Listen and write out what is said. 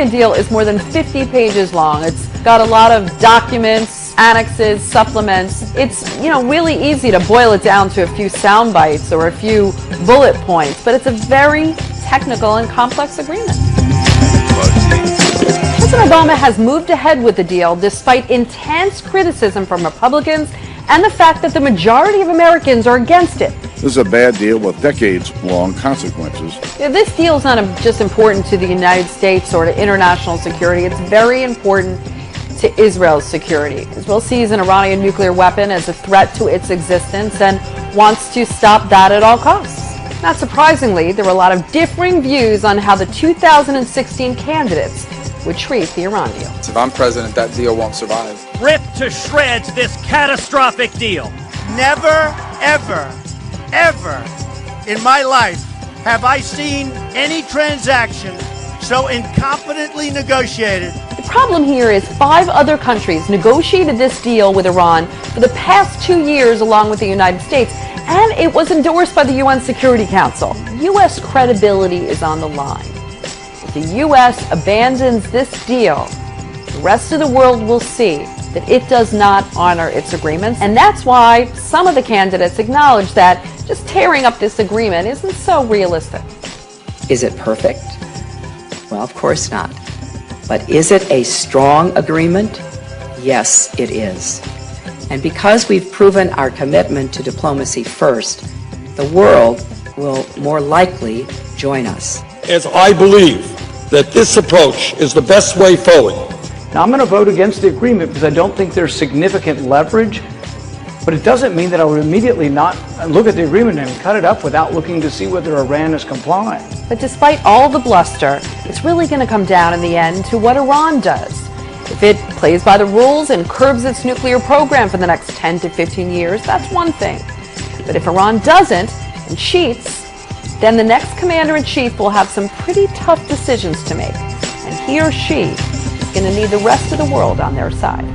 Iranian deal is more than 50 pages long. It's got a lot of documents, annexes, supplements. It's, really easy to boil it down to a few sound bites or a few bullet points, but it's a very technical and complex agreement. President Obama has moved ahead with the deal despite intense criticism from Republicans and the fact that the majority of Americans are against it. This is a bad deal with decades-long consequences. This deal is not just important to the United States or to international security. It's very important to Israel's security. Israel sees an Iranian nuclear weapon as a threat to its existence and wants to stop that at all costs. Not surprisingly, there were a lot of differing views on how the 2016 candidates would treat the Iran deal. If I'm president, that deal won't survive. Rip to shreds this catastrophic deal. Never, ever, ever in my life have I seen any transaction so incompetently negotiated. The problem here is 5 other countries negotiated this deal with Iran for the past 2 years along with the United States, and it was endorsed by the UN Security Council. U.S. credibility is on the line. If the U.S. abandons this deal, the rest of the world will see that it does not honor its agreements, and that's why some of the candidates acknowledge that just tearing up this agreement isn't so realistic. Is it perfect? Well, of course not. But is it a strong agreement? Yes, it is. And because we've proven our commitment to diplomacy first, the world will more likely join us. As I believe that this approach is the best way forward. Now, I'm going to vote against the agreement because I don't think there's significant leverage, but it doesn't mean that I would immediately not look at the agreement and cut it up without looking to see whether Iran is complying. But despite all the bluster, it's really going to come down in the end to what Iran does. If it plays by the rules and curbs its nuclear program for the next 10 to 15 years, that's one thing. But if Iran doesn't and cheats, then the next commander-in-chief will have some pretty tough decisions to make. And he or she is going to need the rest of the world on their side.